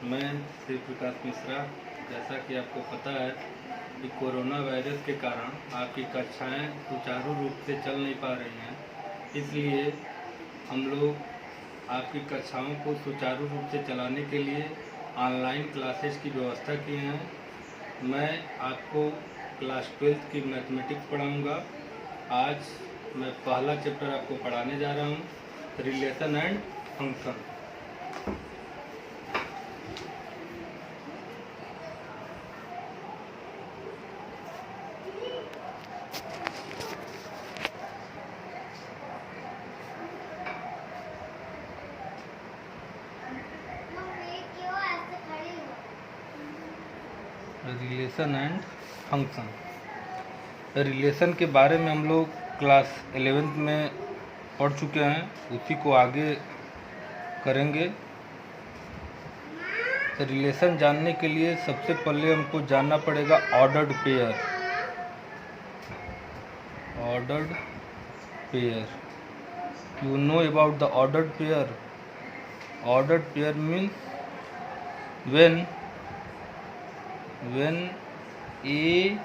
मैं शिव प्रकाश मिश्रा। जैसा कि आपको पता है कि कोरोना वायरस के कारण आपकी कक्षाएं सुचारू रूप से चल नहीं पा रही हैं, इसलिए हम लोग आपकी कक्षाओं को सुचारू रूप से चलाने के लिए ऑनलाइन क्लासेस की व्यवस्था किए हैं। मैं आपको क्लास 12th की मैथमेटिक्स पढ़ाऊंगा। आज मैं पहला चैप्टर आपको पढ़ाने जा रहा हूँ, relation and function. Relation and function. Relation के बारे में हम लोग क्लास 11th में पढ़ चुके हैं, उसी को आगे करेंगे। रिलेशन जानने के लिए सबसे पहले हमको जानना पड़ेगा ordered pair. Ordered pair, you know about the ordered pair? Ordered pair means when A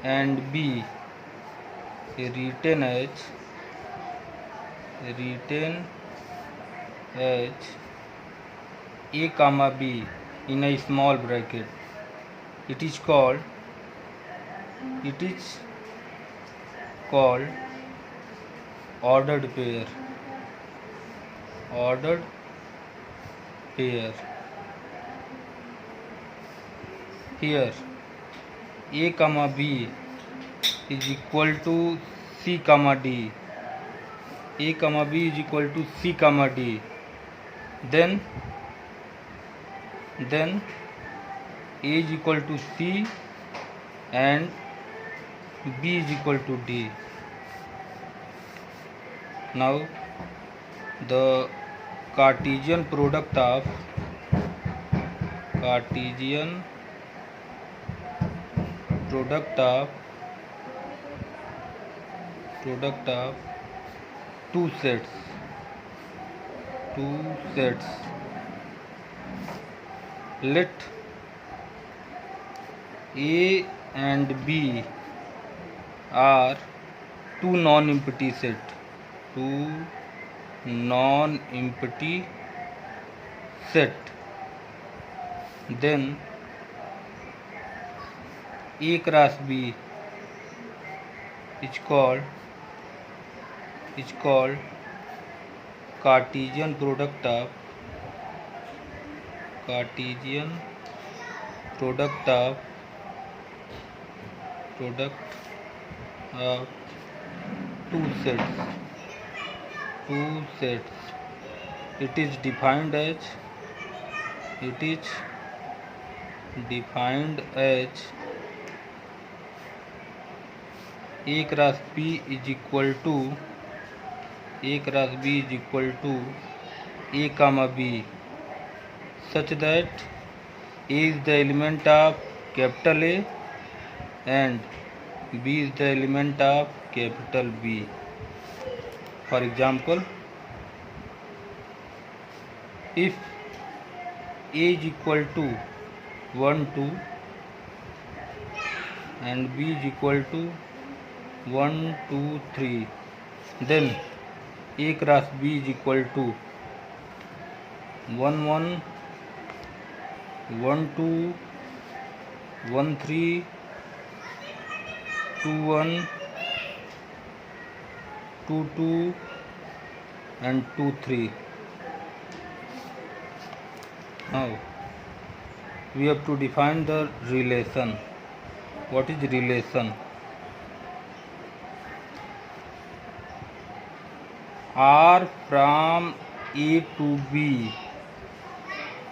and B written as A comma B in a small bracket, it is called ordered pair. Ordered pair. Here A comma B is equal to C comma D. A comma B is equal to C comma D. Then A is equal to C and B is equal to D. Now the Cartesian product of two sets. Let A and B are two non-empty set. Then A cross B is called Cartesian product of two sets. It is defined as A cross B is equal to A comma B, such that A is the element of capital A and B is the element of capital B. For example, if A is equal to 1 2 and B is equal to 1 2 3, then A cross B is equal to 1 1 1 2 1 3 2 1 2 2 and 2 3. Now we have to define the relation. What is relation? R from A to B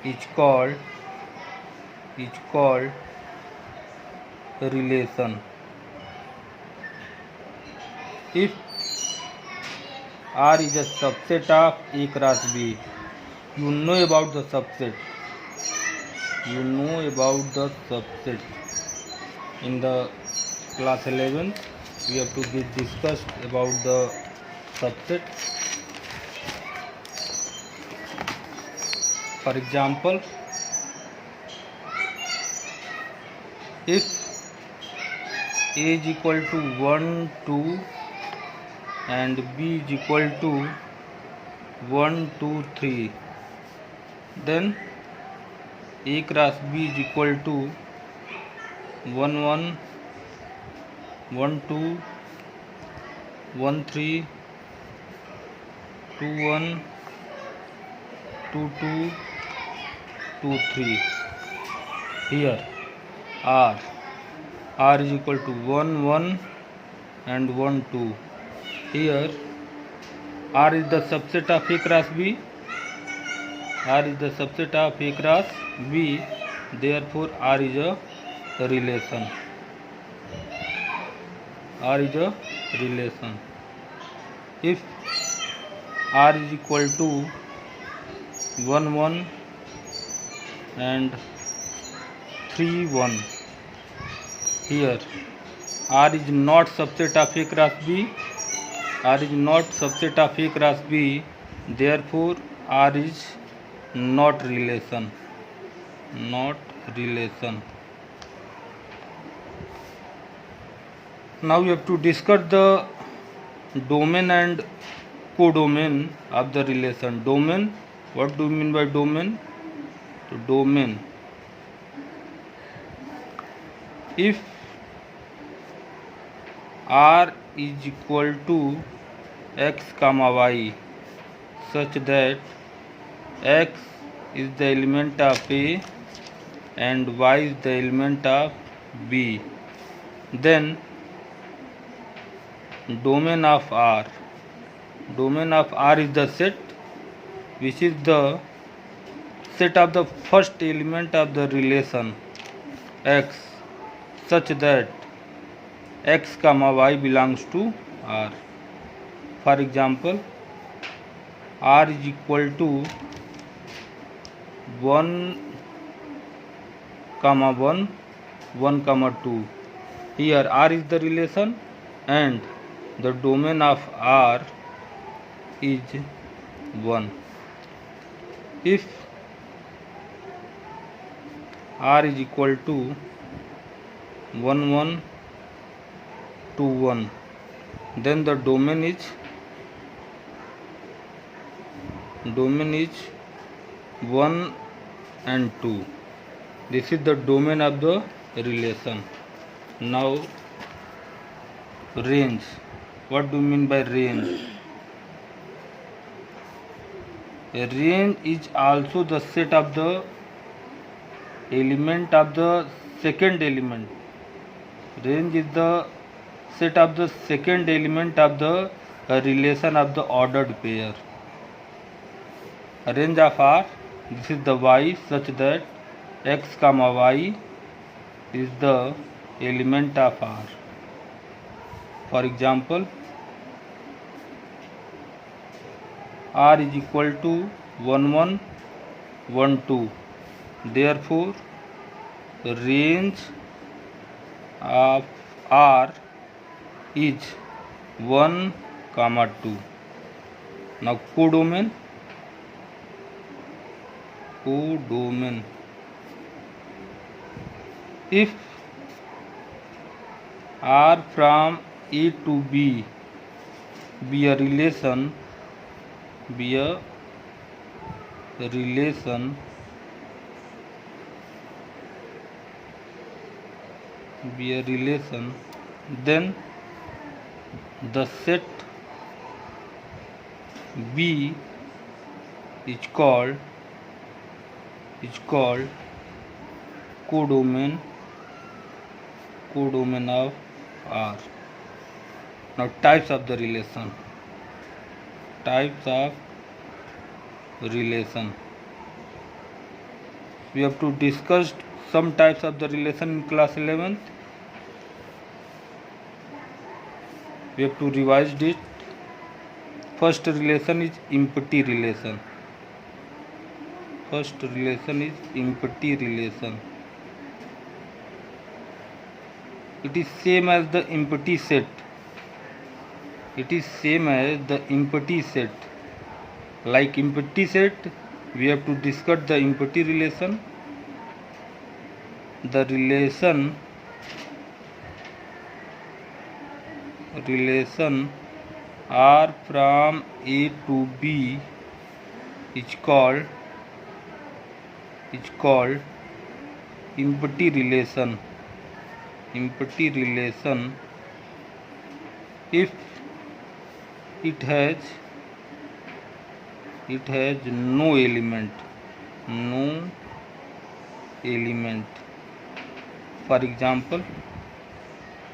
is called relation. If R is a subset of A cross B, you know about the subset. In the class 11, we have to be discussed about the subset. For example, if A is equal to 1 2 and B is equal to 1 2 3, then A cross B is equal to 1 1 1 2 1 3 2 1 2 2 2 3. Here R is equal to 1 1 and 1 2. Here R is the subset of A cross B. R is the subset of A cross B. Therefore R is a relation. R is a relation. If R is equal to 1 1 and 3 1, here R is not subset of A cross B. R is not subset of A cross B. Therefore R is not relation. Not relation. Now we have to discuss the domain and codomain of the relation. Domain, what do you mean by domain? So domain, if R is equal to x comma y such that x is the element of A and y is the element of B, then domain of R is the set which is the set of the first element of the relation x such that x comma y belongs to R. For example, R is equal to 1 comma 1 1 comma 2. Here R is the relation and the domain of R is 1. If R is equal to 1 1 2 1, then the domain is 1 and 2. This is the domain of the relation. Now range. What do you mean by range? A range is also the set of the element of the second element. Range is the set of the second element of the relation of the ordered pair. Range of R, this is the y such that x comma y is the element of R. For example, R is equal to 1 1 1 2. Therefore range of R is 1 comma 2. Now codomain. If R from A to B be a relation, then the set B is called codomain of R. Now types of the relation. We have to discuss some types of the relation in class 11th. We have to revise it. First relation is empty relation. It is same as the empty set. Like empty set, we have to discuss the empty relation. The relation relation R from A to B is called empty relation. Empty relation if it has no element. For example,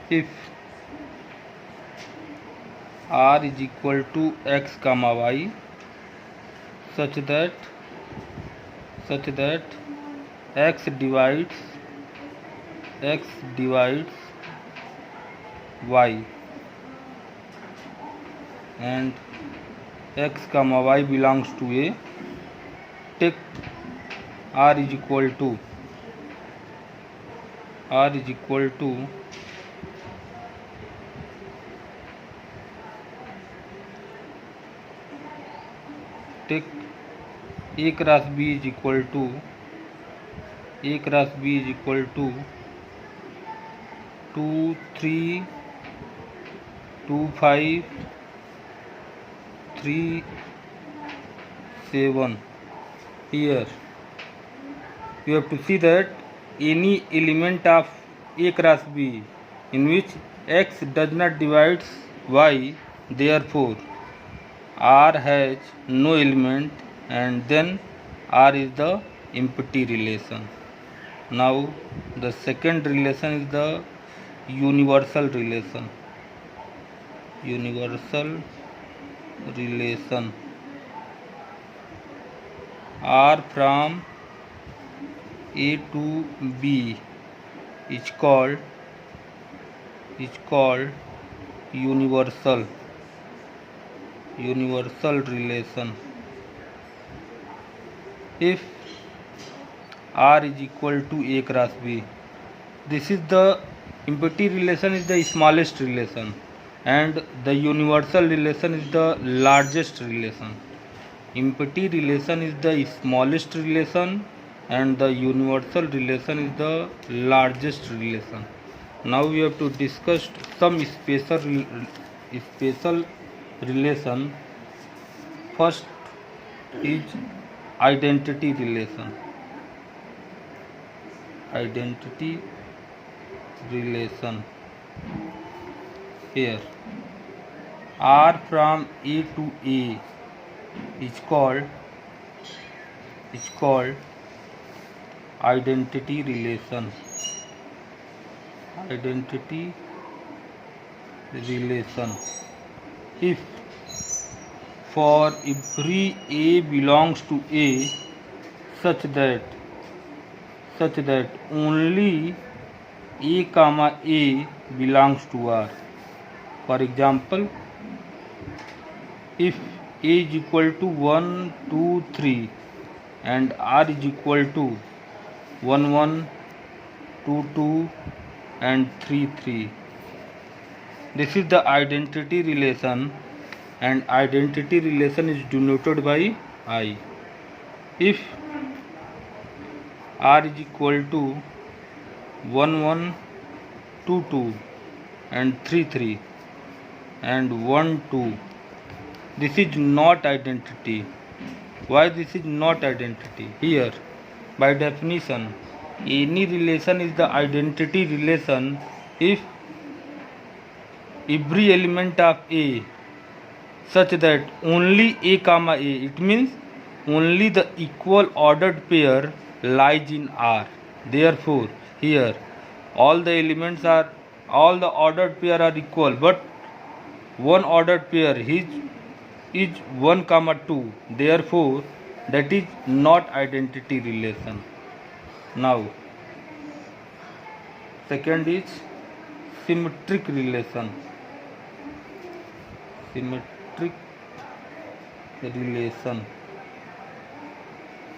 if R is equal to x comma y such that x divides y and x comma y belongs to A, take R is equal to take A cross B is equal to 2, 3, 2, 5, 3, 7. Here you have to see that any element of A cross B in which x does not divide y, therefore R has no element, and then R is the empty relation. Now the second relation is the universal relation. R from A to B is called universal relation if R is equal to A cross B. This is the empty relation is the smallest relation and the universal relation is the largest relation. Empty relation is the smallest relation and the universal relation is the largest relation. Now we have to discuss some special relation. First is identity relation. Here R from A to A is called identity relation. If for every A belongs to A such that only A comma A belongs to R. For example, if A is equal to 1, 2, 3 and R is equal to 1, 1, 2, 2 and 3, 3. This is the identity relation, and identity relation is denoted by I. If R is equal to 1, 1, 2, 2 and 3, 3 and 1, 2, this is not identity. Why this is not identity? Here, by definition, any relation is the identity relation if every element of A such that only A comma A, it means only the equal ordered pair lies in R. Therefore, here all the ordered pair are equal, but one ordered pair is 1 comma 2. Therefore, that is not identity relation. Now, second is symmetric relation.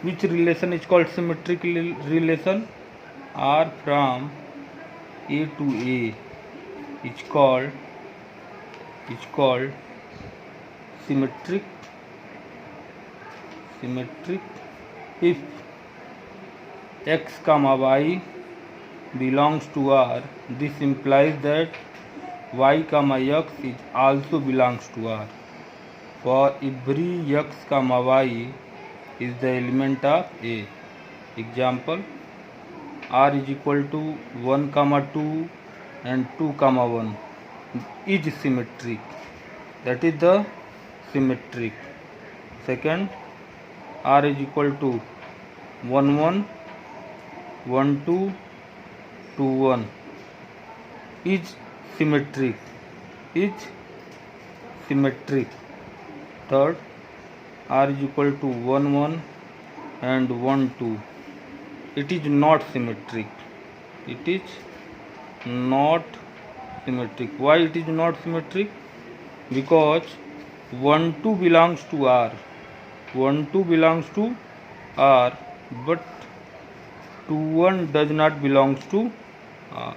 Which relation is called symmetric relation? R from A to A is called symmetric if x comma y belongs to R. This implies that y comma x is also belongs to R. For every x comma y is the element of A. Example, R is equal to 1 comma 2 and 2 comma 1 is symmetric. That is the symmetric. Second, R is equal to 1 1 1 2 2 1 is symmetric. Third, R is equal to 1 1 and 1 2. It is not symmetric. It is not symmetric. Why it is not symmetric? Because 1 2 belongs to R. 1 2 belongs to R, but 2 1 does not belongs to R.